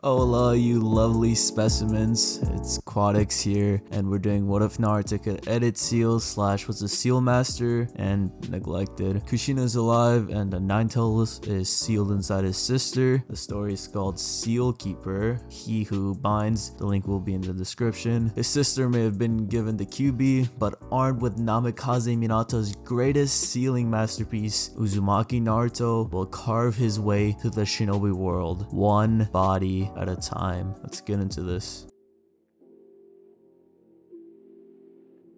Hola, you lovely specimens. It's Quadix here, and we're doing What If Naruto could edit seals slash was a seal master and neglected. Kushina is alive, and the Ninetales is sealed inside his sister. The story is called Seal Keeper, He Who Binds. The link will be in the description. His sister may have been given the QB, but armed with Namikaze Minato's greatest sealing masterpiece, Uzumaki Naruto will carve his way to the shinobi world, one body at a time. Let's get into this.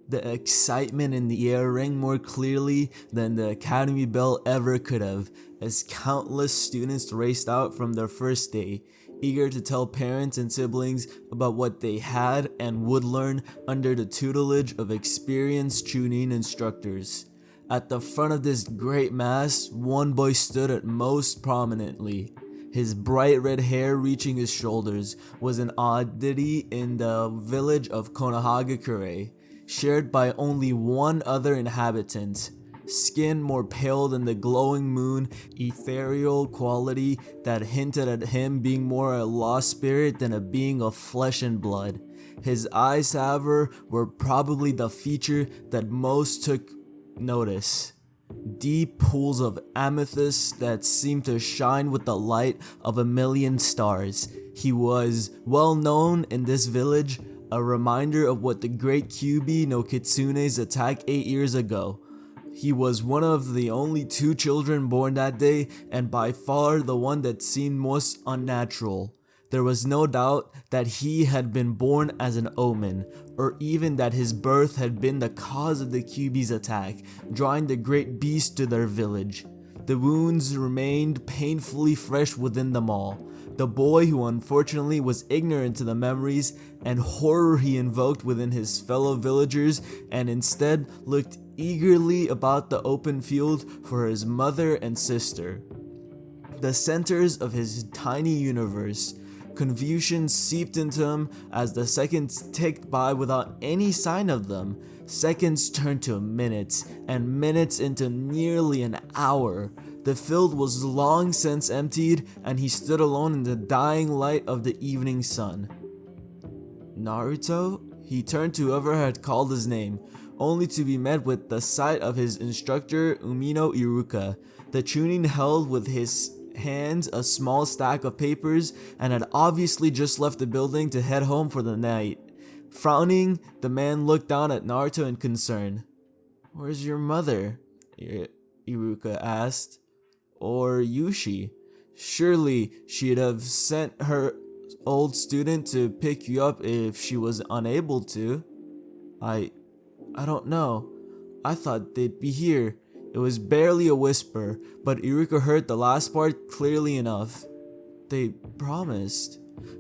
The excitement in the air rang more clearly than the academy bell ever could have, as countless students raced out from their first day, eager to tell parents and siblings about what they had and would learn under the tutelage of experienced Chunin instructors. At the front of this great mass, one boy stood at most prominently. His bright red hair reaching his shoulders was an oddity in the village of Konohagakure, shared by only one other inhabitant. Skin more pale than the glowing moon, ethereal quality that hinted at him being more a lost spirit than a being of flesh and blood. His eyes, however, were probably the feature that most took notice. Deep pools of amethyst that seemed to shine with the light of a million stars. He was well known in this village, a reminder of what the great Kyuubi no Kitsune's attack 8 years ago. He was one of the only 2 children born that day, and by far the one that seemed most unnatural. There was no doubt that he had been born as an omen, or even that his birth had been the cause of the Kyuubi's attack, drawing the great beast to their village. The wounds remained painfully fresh within them all. The boy who unfortunately was ignorant to the memories and horror he invoked within his fellow villagers and instead looked eagerly about the open field for his mother and sister. The centers of his tiny universe. Confusion seeped into him as the seconds ticked by without any sign of them. Seconds turned to minutes, and minutes into nearly an hour. The field was long since emptied, and he stood alone in the dying light of the evening sun. Naruto? He turned to whoever had called his name, only to be met with the sight of his instructor Umino Iruka. The Chunin held with his hands a small stack of papers and had obviously just left the building to head home for the night. Frowning, the man looked down at Naruto in concern. "Where's your mother?" Iruka asked. "Or Yushi? Surely she'd have sent her old student to pick you up if she was unable to." I don't know. I thought they'd be here." It was barely a whisper, but Iruka heard the last part clearly enough. They promised.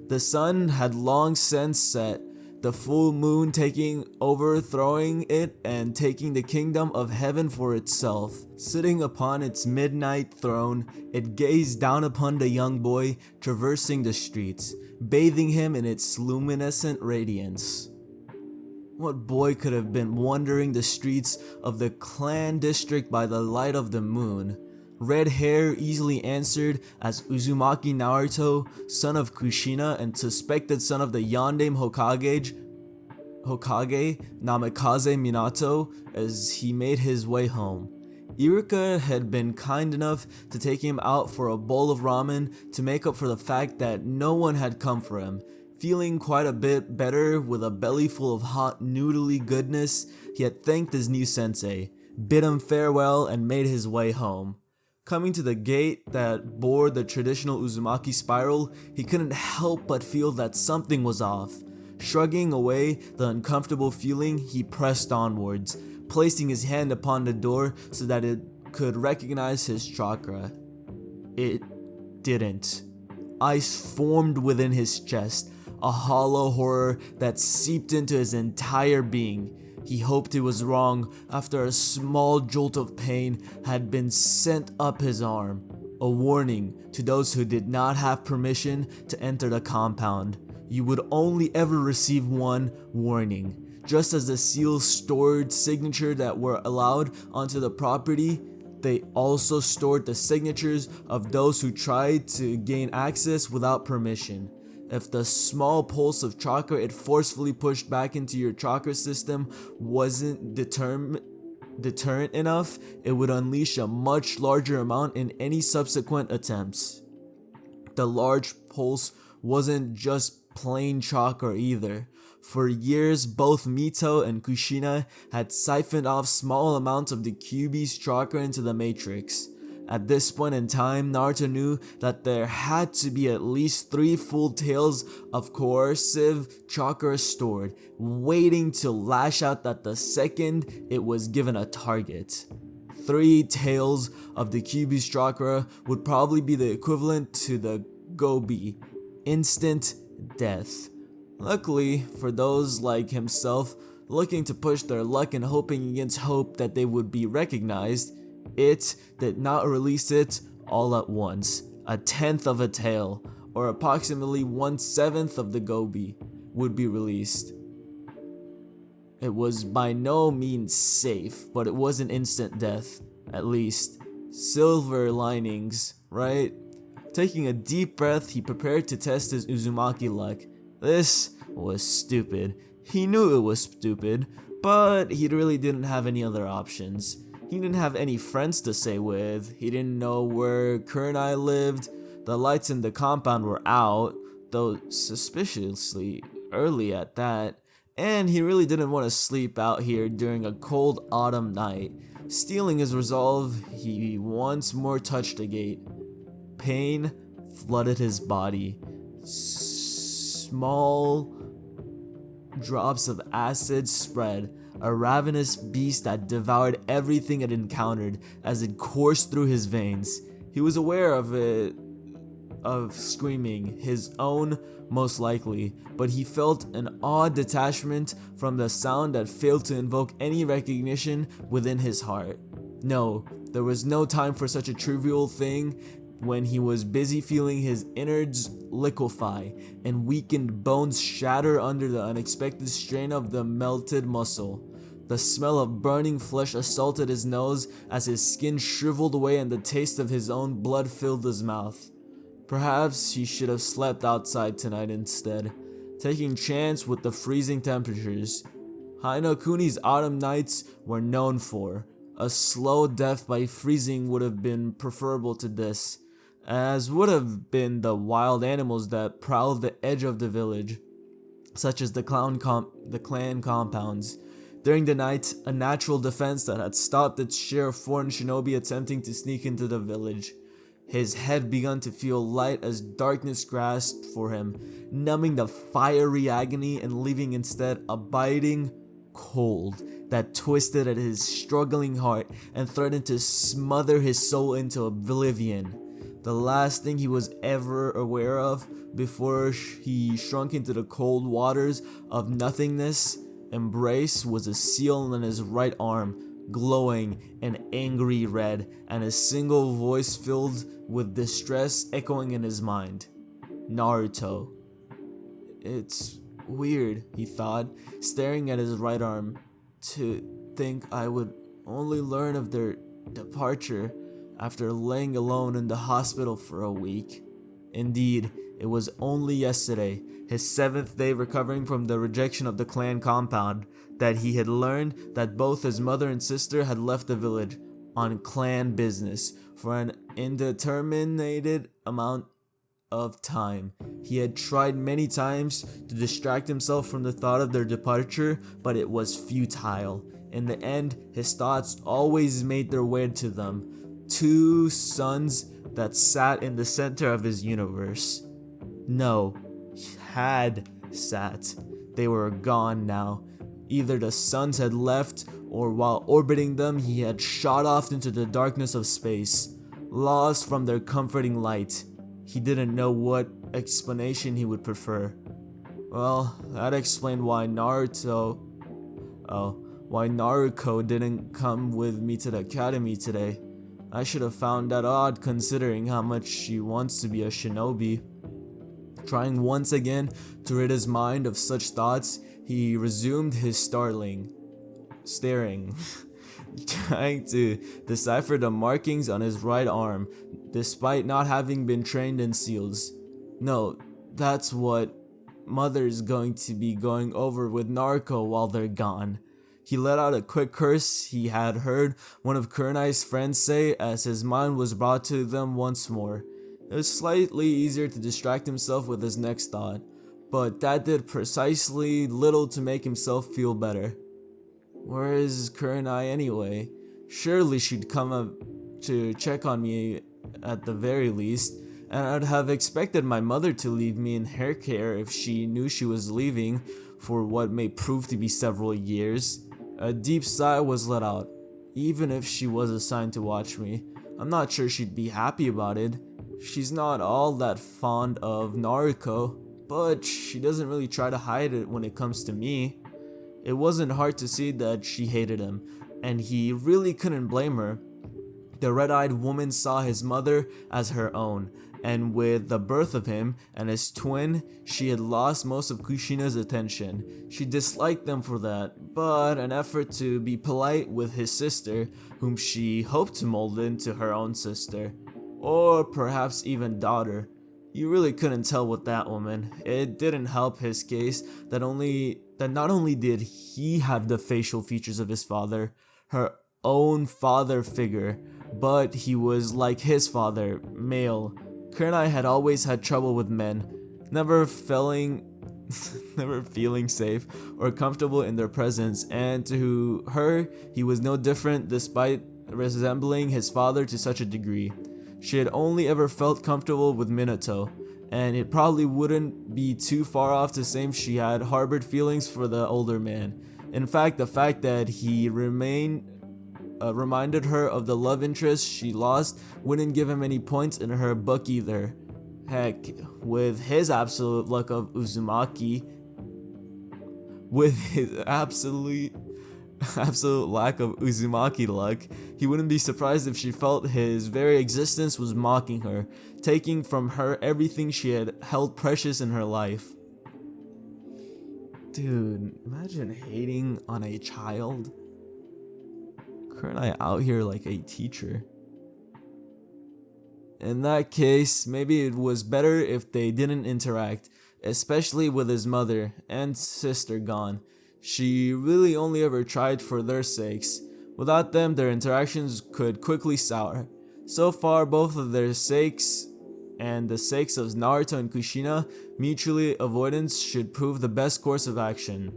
The sun had long since set, the full moon taking overthrowing it and taking the kingdom of heaven for itself. Sitting upon its midnight throne, it gazed down upon the young boy traversing the streets, bathing him in its luminescent radiance. What boy could have been wandering the streets of the clan district by the light of the moon? Red hair easily answered as Uzumaki Naruto, son of Kushina and suspected son of the Yondaime Hokage Namikaze Minato, as he made his way home. Iruka had been kind enough to take him out for a bowl of ramen to make up for the fact that no one had come for him. Feeling quite a bit better with a belly full of hot noodly goodness, he had thanked his new sensei, bid him farewell, and made his way home. Coming to the gate that bore the traditional Uzumaki spiral, he couldn't help but feel that something was off. Shrugging away the uncomfortable feeling, he pressed onwards, placing his hand upon the door so that it could recognize his chakra. It didn't. Ice formed within his chest, a hollow horror that seeped into his entire being. He hoped he was wrong after a small jolt of pain had been sent up his arm, a warning to those who did not have permission to enter the compound. You would only ever receive one warning. Just as the seals stored signatures that were allowed onto the property, they also stored the signatures of those who tried to gain access without permission. If the small pulse of chakra it forcefully pushed back into your chakra system wasn't deterrent enough, it would unleash a much larger amount in any subsequent attempts. The large pulse wasn't just plain chakra either. For years, both Mito and Kushina had siphoned off small amounts of the Kyuubi's chakra into the matrix. At this point in time, Naruto knew that there had to be at least 3 full tails of coercive chakra stored, waiting to lash out at the second it was given a target. 3 tails of the Kyuubi's chakra would probably be the equivalent to the Gobi, instant death. Luckily, for those like himself looking to push their luck and hoping against hope that they would be recognized, it did not release it all at once. A tenth of a tail, or approximately 1/7 of the Gobi, would be released. It was by no means safe, but it wasn't instant death, at least. Silver linings, right? Taking a deep breath, he prepared to test his Uzumaki luck. This was stupid. He knew it was stupid, but he really didn't have any other options. He didn't have any friends to stay with. He didn't know where Kurenai lived. The lights in the compound were out, though suspiciously early at that. And he really didn't want to sleep out here during a cold autumn night. Steeling his resolve, he once more touched the gate. Pain flooded his body. Small drops of acid spread, a ravenous beast that devoured everything it encountered as it coursed through his veins. He was aware of screaming, his own most likely, but he felt an odd detachment from the sound that failed to invoke any recognition within his heart. No, there was no time for such a trivial thing when he was busy feeling his innards liquefy and weakened bones shatter under the unexpected strain of the melted muscle. The smell of burning flesh assaulted his nose as his skin shriveled away and the taste of his own blood filled his mouth. Perhaps he should have slept outside tonight instead, taking chance with the freezing temperatures. Hainokuni's autumn nights were known for. A slow death by freezing would have been preferable to this, as would have been the wild animals that prowled the edge of the village, such as the clan compounds. During the night, a natural defense that had stopped its share of foreign shinobi attempting to sneak into the village. His head began to feel light as darkness grasped for him, numbing the fiery agony and leaving instead a biting cold that twisted at his struggling heart and threatened to smother his soul into oblivion. The last thing he was ever aware of before he shrunk into the cold waters of nothingness embrace was a seal on his right arm, glowing an angry red, and a single voice filled with distress echoing in his mind. Naruto. It's weird, he thought, staring at his right arm, to think I would only learn of their departure after laying alone in the hospital for a week. Indeed, it was only yesterday, his 7th day recovering from the rejection of the clan compound, that he had learned that both his mother and sister had left the village on clan business for an indeterminate amount of time. He had tried many times to distract himself from the thought of their departure, but it was futile. In the end, his thoughts always made their way to them, 2 suns that sat in the center of his universe. No, had sat. They were gone now. Either the suns had left, or while orbiting them, he had shot off into the darkness of space, lost from their comforting light. He didn't know what explanation he would prefer. Well, that explained why Naruto didn't come with me to the academy today. I should have found that odd considering how much she wants to be a shinobi. Trying once again to rid his mind of such thoughts, he resumed his staring, trying to decipher the markings on his right arm, despite not having been trained in seals. No, That's what Mother's going to be going over with Naruto while they're gone. He let out a quick curse he had heard one of Kurenai's friends say as his mind was brought to them once more. It was slightly easier to distract himself with his next thought, but that did precisely little to make himself feel better. Where is Kurenai anyway? Surely she'd come up to check on me at the very least, and I'd have expected my mother to leave me in her care if she knew she was leaving for what may prove to be several years. A deep sigh was let out. Even if she was assigned to watch me, I'm not sure she'd be happy about it. She's not all that fond of Naruto, but she doesn't really try to hide it when it comes to me. It wasn't hard to see that she hated him, and he really couldn't blame her. The red-eyed woman saw his mother as her own, and with the birth of him and his twin, she had lost most of Kushina's attention. She disliked them for that, but an effort to be polite with his sister, whom she hoped to mold into her own sister, or perhaps even daughter. You really couldn't tell with that woman. It didn't help his case that not only did he have the facial features of his father, her own father figure, but he was like his father, male. Kurenai had always had trouble with men, never feeling safe or comfortable in their presence, and to her, he was no different despite resembling his father to such a degree. She had only ever felt comfortable with Minato, and it probably wouldn't be too far off to say she had harbored feelings for the older man. In fact, the fact that he reminded her of the love interest she lost wouldn't give him any points in her book either. Heck, with his absolute lack of Uzumaki, luck, he wouldn't be surprised if she felt his very existence was mocking her, taking from her everything she had held precious in her life. Dude, imagine hating on a child. Kurenai out here like a teacher. In that case, maybe it was better if they didn't interact, especially with his mother and sister gone. She really only ever tried for their sakes. Without them, their interactions could quickly sour. So far, both of their sakes and the sakes of Naruto and Kushina, mutually avoidance should prove the best course of action.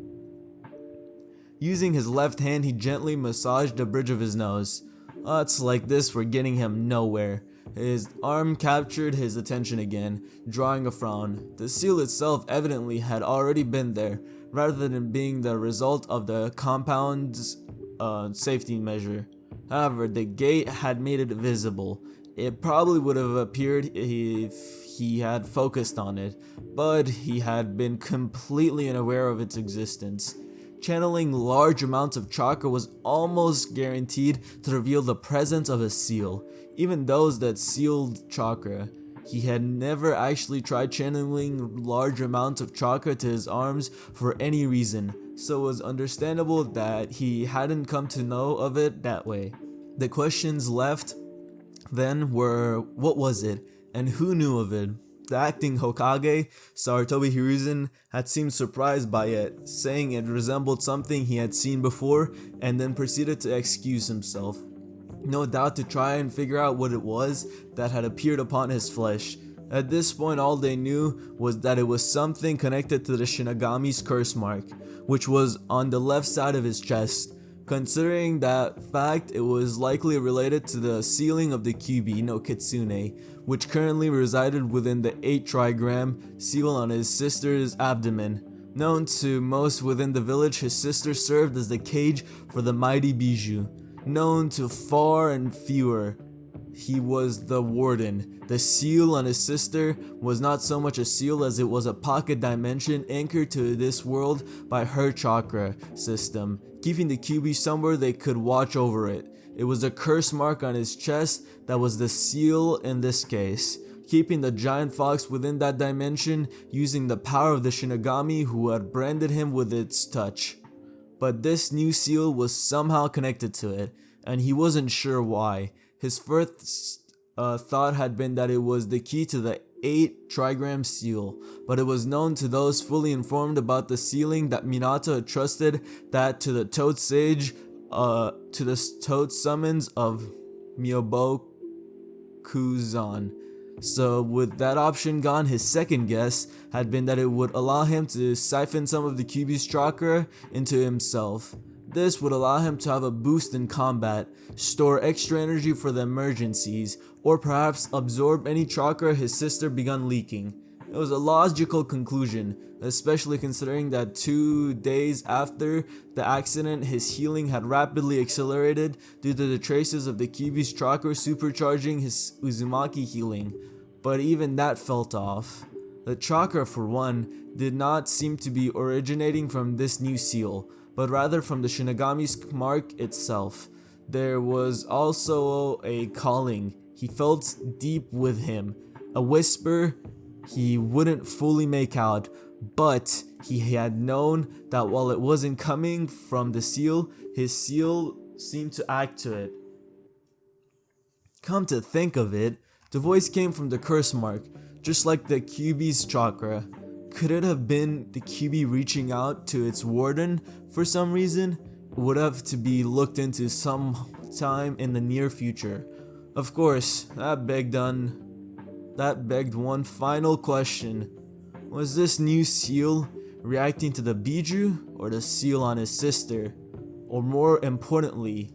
Using his left hand, he gently massaged the bridge of his nose. Thoughts like this were getting him nowhere. His arm captured his attention again, drawing a frown. The seal itself evidently had already been there, rather than being the result of the compound's safety measure. However, the gate had made it visible. It probably would have appeared if he had focused on it, but he had been completely unaware of its existence. Channeling large amounts of chakra was almost guaranteed to reveal the presence of a seal. Even those that sealed chakra, he had never actually tried channeling large amounts of chakra to his arms for any reason, so it was understandable that he hadn't come to know of it that way. The questions left then were, what was it, and who knew of it? The acting Hokage, Sarutobi Hiruzen, had seemed surprised by it, saying it resembled something he had seen before, and then proceeded to excuse himself. No doubt to try and figure out what it was that had appeared upon his flesh. At this point, all they knew was that it was something connected to the Shinigami's curse mark, which was on the left side of his chest. Considering that fact, it was likely related to the sealing of the Kyuubi no Kitsune, which currently resided within the 8 trigram seal on his sister's abdomen. Known to most within the village, his sister served as the cage for the mighty Bijou. Known to far and fewer, he was the warden. The seal on his sister was not so much a seal as it was a pocket dimension anchored to this world by her chakra system, keeping the Kyuubi somewhere they could watch over it. It was a curse mark on his chest that was the seal in this case, keeping the giant fox within that dimension using the power of the Shinigami who had branded him with its touch. But this new seal was somehow connected to it, and he wasn't sure why. His first thought had been that it was the key to the 8 trigram seal, but it was known to those fully informed about the sealing that Minato had trusted that to the Toad Sage, to the Toad summons of Myobokuzan. So with that option gone, his second guess had been that it would allow him to siphon some of the Kyuubi's chakra into himself. This would allow him to have a boost in combat, store extra energy for the emergencies, or perhaps absorb any chakra his sister begun leaking. It was a logical conclusion, especially considering that 2 days after the accident his healing had rapidly accelerated due to the traces of the Kyuubi's chakra supercharging his Uzumaki healing. But even that felt off. The chakra, for one, did not seem to be originating from this new seal, but rather from the Shinigami's mark itself. There was also a calling he felt deep with him, a whisper he wouldn't fully make out, but he had known that while it wasn't coming from the seal, his seal seemed to act to it. Come to think of it, the voice came from the curse mark, just like the Kyuubi's chakra. Could it have been the Kyuubi reaching out to its warden for some reason? It would have to be looked into sometime in the near future. Of course, that begged one final question. Was this new seal reacting to the Biju or the seal on his sister? Or more importantly,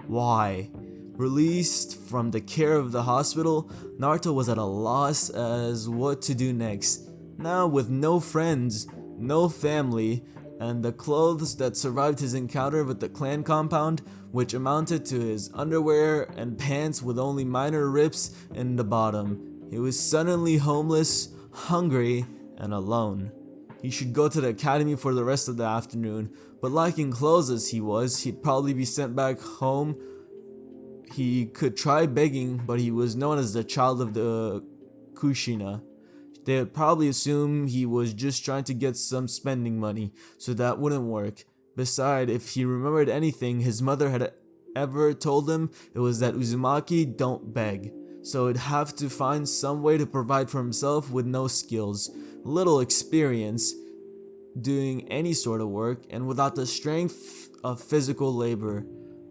why? Released from the care of the hospital, Naruto was at a loss as what to do next. Now with no friends, no family, and the clothes that survived his encounter with the clan compound, which amounted to his underwear and pants with only minor rips in the bottom. He was suddenly homeless, hungry, and alone. He should go to the academy for the rest of the afternoon, but lacking clothes as he was, he'd probably be sent back home. He could try begging, but he was known as the child of the Kushina. They would probably assume he was just trying to get some spending money, so that wouldn't work. Besides, if he remembered anything his mother had ever told him, it was that Uzumaki don't beg. So he'd have to find some way to provide for himself with no skills, little experience doing any sort of work, and without the strength of physical labor.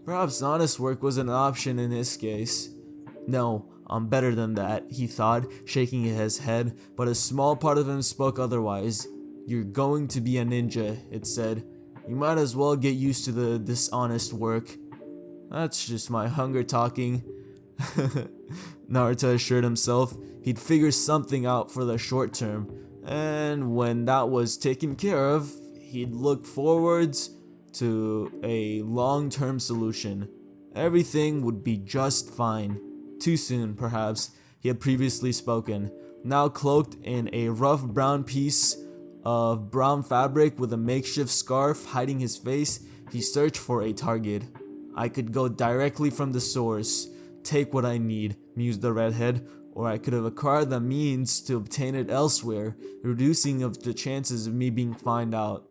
Perhaps honest work wasn't an option in his case. No, I'm better than that, he thought, shaking his head, but a small part of him spoke otherwise. You're going to be a ninja, it said. You might as well get used to the dishonest work. That's just my hunger talking. Naruto assured himself he'd figure something out for the short term, and when that was taken care of, he'd look forwards to a long-term solution. Everything would be just fine. Too soon, perhaps, he had previously spoken. Now cloaked in a rough brown piece of brown fabric with a makeshift scarf hiding his face, he searched for a target. I could go directly from the source, take what I need, mused the redhead, or I could have acquired the means to obtain it elsewhere, reducing of the chances of me being found out.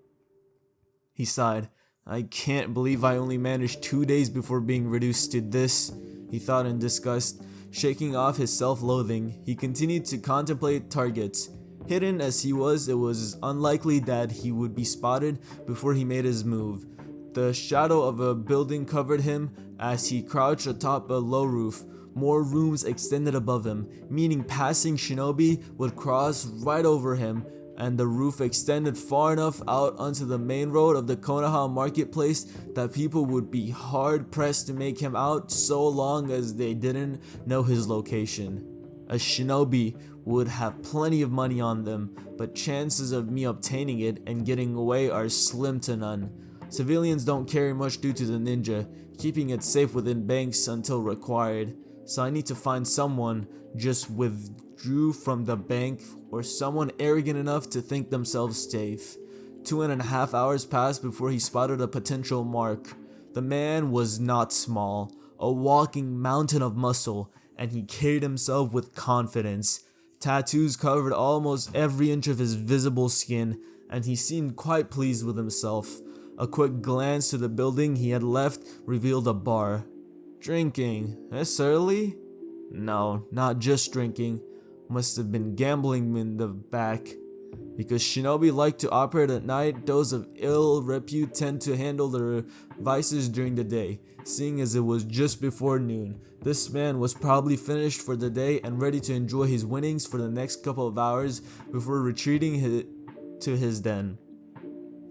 He sighed. I can't believe I only managed 2 days before being reduced to this, he thought in disgust. Shaking off his self-loathing, he continued to contemplate targets. Hidden as he was, it was unlikely that he would be spotted before he made his move. The shadow of a building covered him as he crouched atop a low roof. More rooms extended above him, meaning passing shinobi would cross right over him, and the roof extended far enough out onto the main road of the Konoha marketplace that people would be hard pressed to make him out so long as they didn't know his location. A shinobi would have plenty of money on them, but chances of me obtaining it and getting away are slim to none. Civilians don't carry much due to the ninja, keeping it safe within banks until required. So I need to find someone just withdrew from the bank or someone arrogant enough to think themselves safe. 2.5 hours passed before he spotted a potential mark. The man was not small, a walking mountain of muscle, and he carried himself with confidence. Tattoos covered almost every inch of his visible skin, and he seemed quite pleased with himself. A quick glance to the building he had left revealed a bar. Drinking? This early? No, not just drinking. must have been gambling in the back. Because shinobi like to operate at night, those of ill repute tend to handle their vices during the day. Seeing as it was just before noon, this man was probably finished for the day and ready to enjoy his winnings for the next couple of hours before retreating to his den.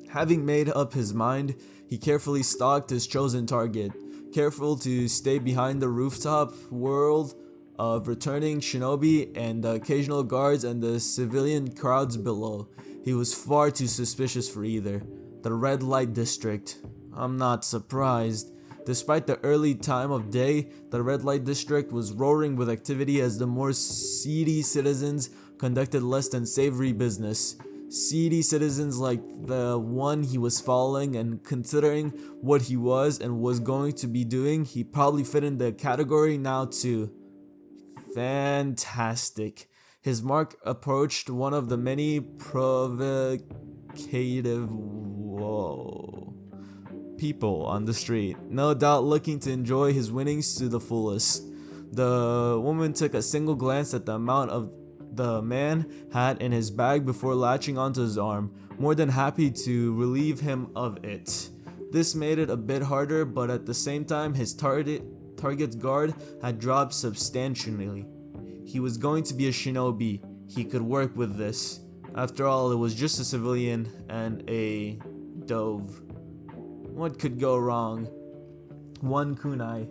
Having made up his mind, he carefully stalked his chosen target, careful to stay behind the rooftop world of returning shinobi and the occasional guards and the civilian crowds below. He was far too suspicious for either. The red light district. I'm not surprised. Despite the early time of day, the red light district was roaring with activity as the more seedy citizens conducted less than savory business. Seedy citizens like the one he was following, and considering what he was and was going to be doing, he probably fit in the category now too. Fantastic. His mark approached one of the many provocative people on the street, no doubt looking to enjoy his winnings to the fullest. The woman took a single glance at the amount of the man had in his bag before latching onto his arm, more than happy to relieve him of it. This made it a bit harder, but at the same time his target's guard had dropped substantially. He was going to be a shinobi. He could work with this. After all, it was just a civilian and a dove. What could go wrong? One kunai,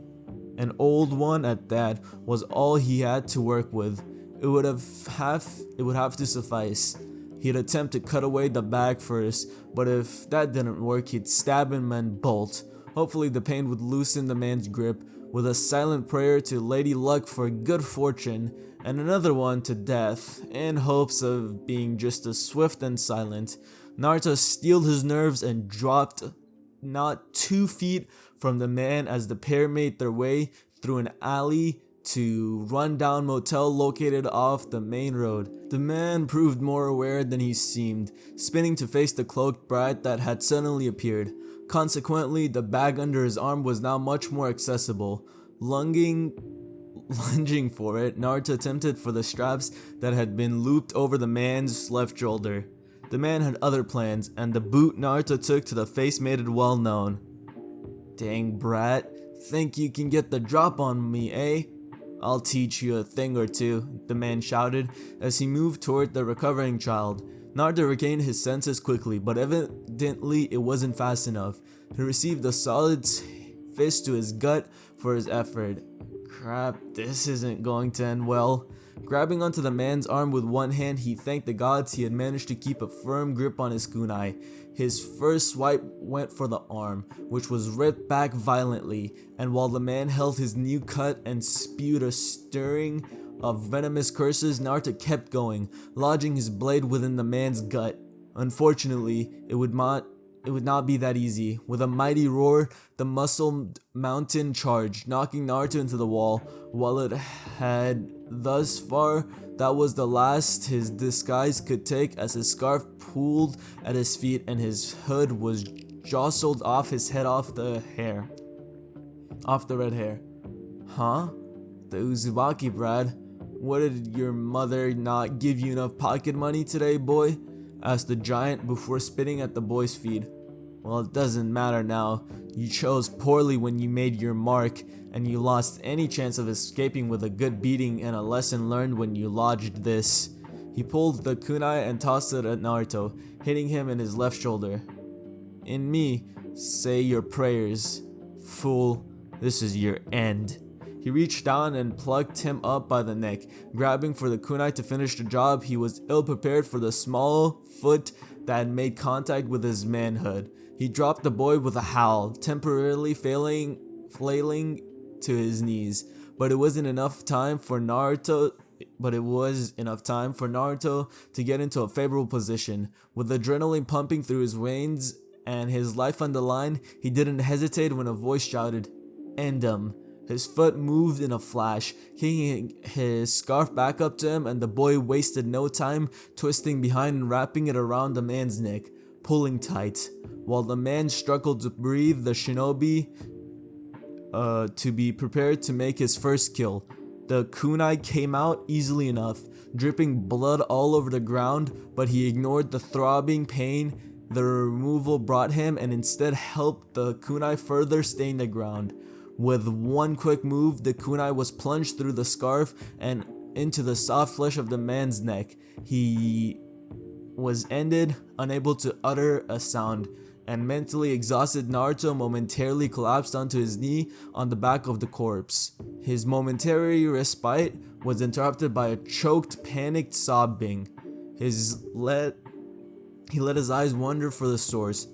an old one at that, was all he had to work with. It would have to suffice. He'd attempt to cut away the bag first, but if that didn't work, he'd stab him and bolt. Hopefully the pain would loosen the man's grip, with a silent prayer to Lady Luck for good fortune, and another one to death, in hopes of being just as swift and silent. Naruto steeled his nerves and dropped not 2 feet from the man as the pair made their way through an alley to run-down motel located off the main road. The man proved more aware than he seemed, spinning to face the cloaked brat that had suddenly appeared. Consequently, the bag under his arm was now much more accessible. Lunging for it, Naruto attempted for the straps that had been looped over the man's left shoulder. The man had other plans, and the boot Naruto took to the face made it well known. Dang brat, think you can get the drop on me, eh? I'll teach you a thing or two, the man shouted as he moved toward the recovering child. Naruto regained his senses quickly, but evidently it wasn't fast enough. He received a solid fist to his gut for his effort. Crap, this isn't going to end well. Grabbing onto the man's arm with one hand, he thanked the gods he had managed to keep a firm grip on his kunai. His first swipe went for the arm, which was ripped back violently, and while the man held his new cut and spewed a string of venomous curses, Naruto kept going, lodging his blade within the man's gut. Unfortunately, it would not be that easy. With a mighty roar, the muscle mountain charged, knocking Naruto into the wall. While it had thus far, that was the last his disguise could take, as his scarf pulled at his feet and his hood was jostled off his head off the red hair. Huh? The Uzumaki, Brad. What, did your mother not give you enough pocket money today, boy? Asked the giant before spitting at the boy's feet. Well, it doesn't matter now. You chose poorly when you made your mark, and you lost any chance of escaping with a good beating and a lesson learned when you lodged this. He pulled the kunai and tossed it at Naruto, hitting him in his left shoulder. In me, say your prayers. Fool, this is your end. He reached down and plucked him up by the neck. Grabbing for the kunai to finish the job, he was ill-prepared for the small foot that had made contact with his manhood. He dropped the boy with a howl, temporarily flailing to his knees. But it was enough time for Naruto to get into a favorable position. With adrenaline pumping through his veins and his life on the line, he didn't hesitate when a voice shouted, "End him." His foot moved in a flash, kicking his scarf back up to him, and the boy wasted no time twisting behind and wrapping it around the man's neck, pulling tight. While the man struggled to breathe, the shinobi to be prepared to make his first kill. The kunai came out easily enough. dripping blood all over the ground, but he ignored the throbbing pain the removal brought him and instead helped the kunai further stain the ground. With one quick move, the kunai was plunged through the scarf and into the soft flesh of the man's neck. He was ended, unable to utter a sound, and mentally exhausted Naruto momentarily collapsed onto his knee on the back of the corpse. His momentary respite was interrupted by a choked, panicked sobbing. He let his eyes wander for the source,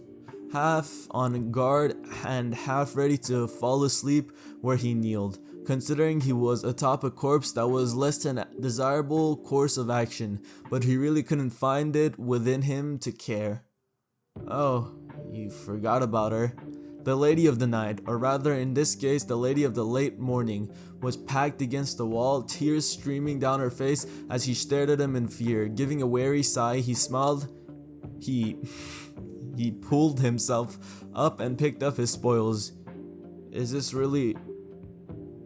half on guard and half ready to fall asleep where he kneeled. Considering he was atop a corpse, that was less than a desirable course of action, but he really couldn't find it within him to care. Oh, you forgot about her. The Lady of the Night, or rather in this case the Lady of the Late Morning, was packed against the wall, tears streaming down her face as he stared at him in fear. Giving a weary sigh, he smiled. He pulled himself up and picked up his spoils. Is this really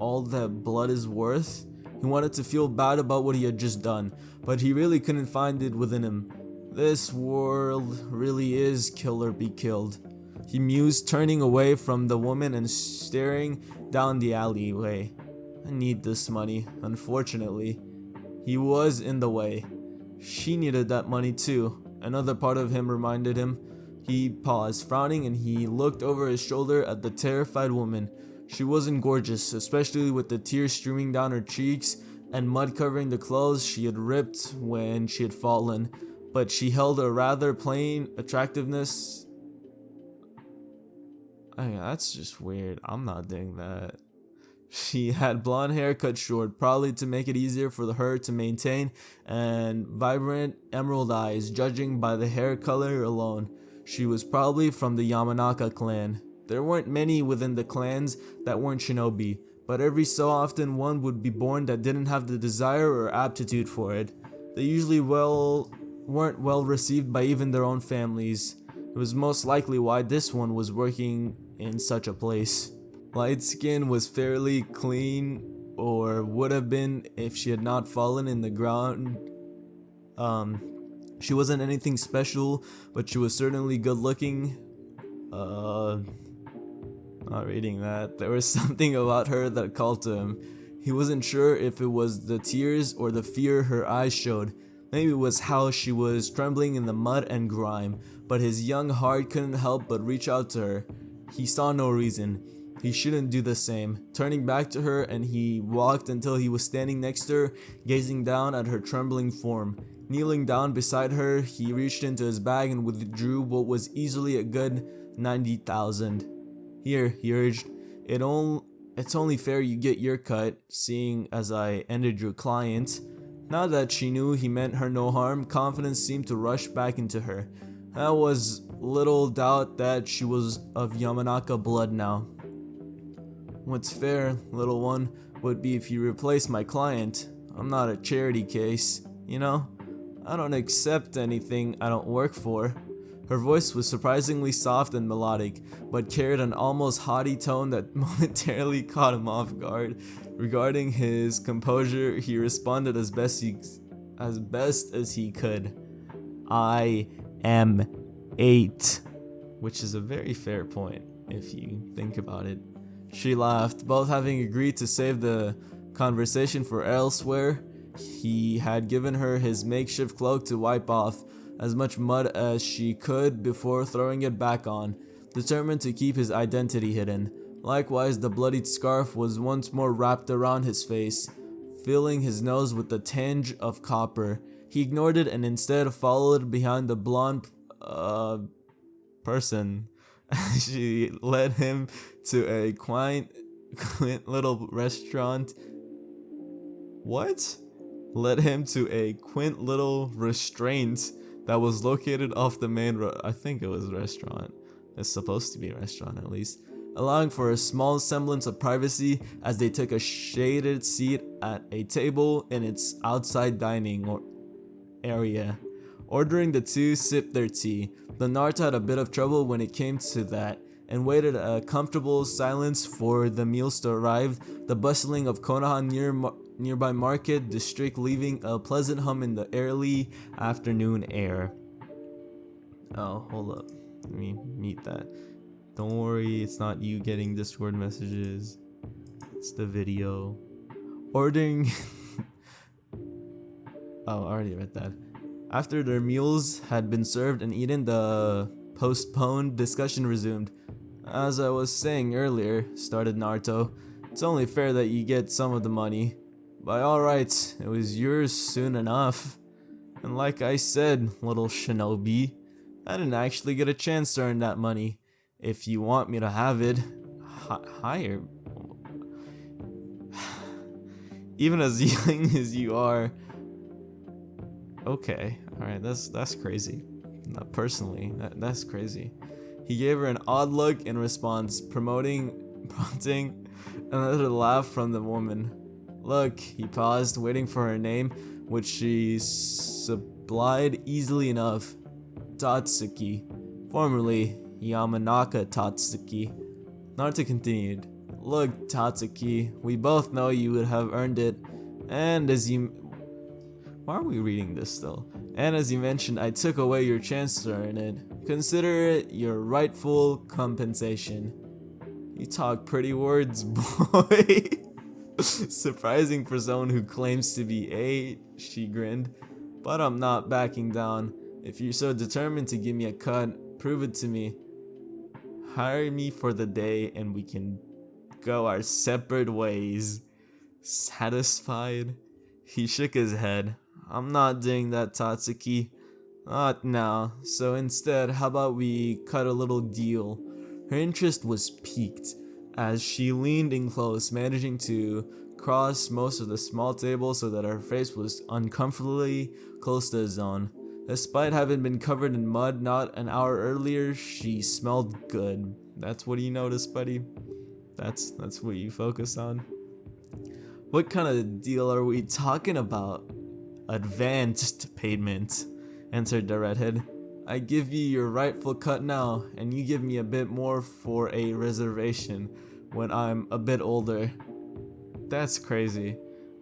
all that blood is worth? He wanted to feel bad about what he had just done, but he really couldn't find it within him. This world really is kill or be killed, he mused, turning away from the woman and staring down the alleyway. I need this money. Unfortunately, he was in the way. She needed that money too. Another part of him reminded him. He paused, frowning, and he looked over his shoulder at the terrified woman. She wasn't gorgeous, especially with the tears streaming down her cheeks and mud covering the clothes she had ripped when she had fallen, but she held a rather plain attractiveness. I mean, that's just weird. I'm not doing that. She had blonde hair cut short, probably to make it easier for her to maintain, and vibrant emerald eyes, judging by the hair color alone. She was probably from the Yamanaka clan. There weren't many within the clans that weren't shinobi, but every so often one would be born that didn't have the desire or aptitude for it. They usually weren't well received by even their own families. It was most likely why this one was working in such a place. Light skin was fairly clean, or would have been if she had not fallen in the ground. She wasn't anything special, but she was certainly good looking. Not reading that. There was something about her that called to him. He wasn't sure if it was the tears or the fear her eyes showed. Maybe it was how she was trembling in the mud and grime, but his young heart couldn't help but reach out to her. He saw no reason he shouldn't do the same. Turning back to her, and he walked until he was standing next to her, gazing down at her trembling form. Kneeling down beside her, he reached into his bag and withdrew what was easily a good 90,000. Here, he urged, it's only fair you get your cut, seeing as I ended your client. Now that she knew he meant her no harm, confidence seemed to rush back into her. There was little doubt that she was of Yamanaka blood now. What's fair, little one, would be if you replace my client. I'm not a charity case, you know? I don't accept anything I don't work for. Her voice was surprisingly soft and melodic, but carried an almost haughty tone that momentarily caught him off guard. Regarding his composure, he responded as best as he could. I am 8. Which is a very fair point, if you think about it. She laughed, both having agreed to save the conversation for elsewhere. He had given her his makeshift cloak to wipe off as much mud as she could before throwing it back on, determined to keep his identity hidden. Likewise, the bloodied scarf was once more wrapped around his face, filling his nose with a tinge of copper. He ignored it and instead followed behind the blonde person. She led him to a quaint little restaurant. What? Led him to a quaint little restraint that was located off the main road. I think it was a restaurant. It's supposed to be a restaurant at least. Allowing for a small semblance of privacy as they took a shaded seat at a table in its outside dining area. Ordering the two sipped their tea. The Naruto had a bit of trouble when it came to that, and waited a comfortable silence for the meals to arrive. The bustling of Konoha nearby market district, leaving a pleasant hum in the early afternoon air. Oh, hold up. Let me mute that. Don't worry, it's not you getting Discord messages. It's the video. Ordering. Oh, I already read that. After their meals had been served and eaten, the postponed discussion resumed. As I was saying earlier, started Naruto, it's only fair that you get some of the money. By all rights, it was yours soon enough. And like I said, little shinobi, I didn't actually get a chance to earn that money. If you want me to have it, higher. Even as young as you are. Okay, alright, that's crazy. Not personally, that's crazy. He gave her an odd look in response, prompting another laugh from the woman. Look, he paused, waiting for her name, which she supplied easily enough. Tatsuki, formerly Yamanaka Tatsuki. Naruto continued. Look, Tatsuki, we both know you would have earned it, and as you... Why are we reading this still? And as you mentioned, I took away your chance to earn it. Consider it your rightful compensation. You talk pretty words, boy. Surprising for someone who claims to be a, she grinned. But I'm not backing down. If you're so determined to give me a cut, prove it to me. Hire me for the day and we can go our separate ways. Satisfied? He shook his head. I'm not doing that, Tatsuki. Not now. So instead, how about we cut a little deal? Her interest was piqued as she leaned in close, managing to cross most of the small table so that her face was uncomfortably close to his own. Despite having been covered in mud not an hour earlier, she smelled good. That's what you noticed, buddy? That's what you focus on? What kind of deal are we talking about? Advanced payment, answered the redhead. I give you your rightful cut now, and you give me a bit more for a reservation when I'm a bit older. That's crazy.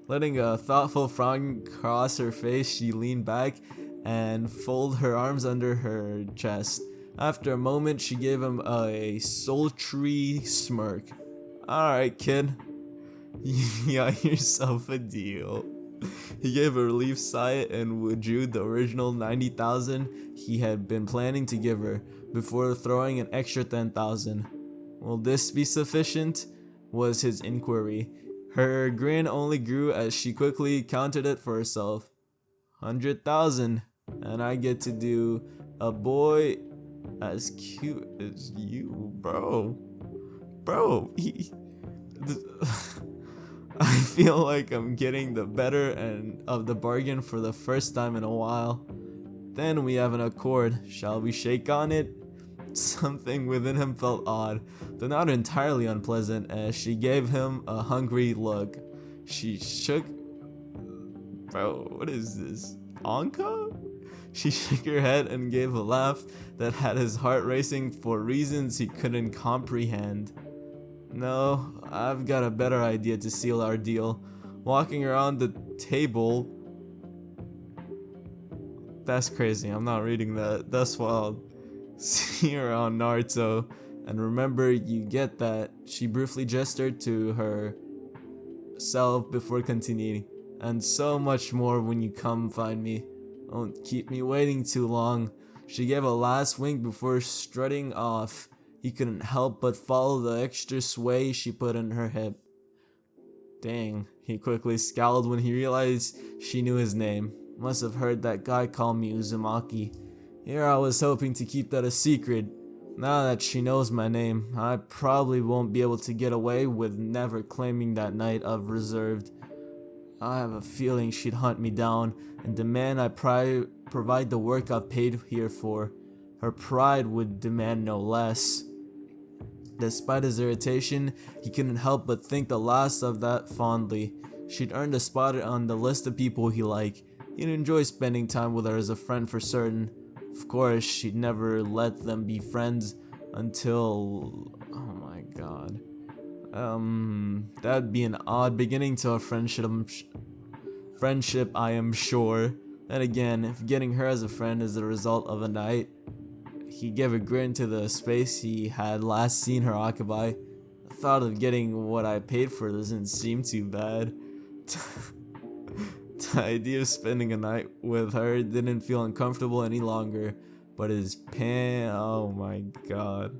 Letting a thoughtful frown cross her face, she leaned back and folded her arms under her chest. After a moment, she gave him a sultry smirk. Alright, kid. You got yourself a deal. He gave a relieved sigh and withdrew the original 90,000 he had been planning to give her before throwing an extra 10,000. Will this be sufficient? Was his inquiry. Her grin only grew as she quickly counted it for herself. 100,000, and I get to do a boy as cute as you, bro. I feel like I'm getting the better end of the bargain for the first time in a while. Then we have an accord. Shall we shake on it? Something within him felt odd, though not entirely unpleasant, as she gave him a hungry look. She shook... Bro, what is this? Anka? She shook her head and gave a laugh that had his heart racing for reasons he couldn't comprehend. No, I've got a better idea to seal our deal. Walking around the table... That's crazy, I'm not reading that. That's wild. See you around, Naruto. And remember, you get that. She briefly gestured to herself before continuing. And so much more when you come find me. Don't keep me waiting too long. She gave a last wink before strutting off. He couldn't help but follow the extra sway she put in her hip. Dang, he quickly scowled when he realized she knew his name. Must have heard that guy call me Uzumaki. Here I was hoping to keep that a secret. Now that she knows my name, I probably won't be able to get away with never claiming that night of reserved. I have a feeling she'd hunt me down and demand I provide the work I've paid here for. Her pride would demand no less. Despite his irritation, he couldn't help but think the last of that fondly. She'd earned a spot on the list of people he liked. He'd enjoy spending time with her as a friend for certain. Of course, she'd never let them be friends until... Oh my god. That'd be an odd beginning to a friendship. I am sure. And again, if getting her as a friend is the result of a night he gave a grin to the space he had last seen her occupy, the thought of getting what I paid for doesn't seem too bad. The idea of spending a night with her didn't feel uncomfortable any longer, but his oh my god.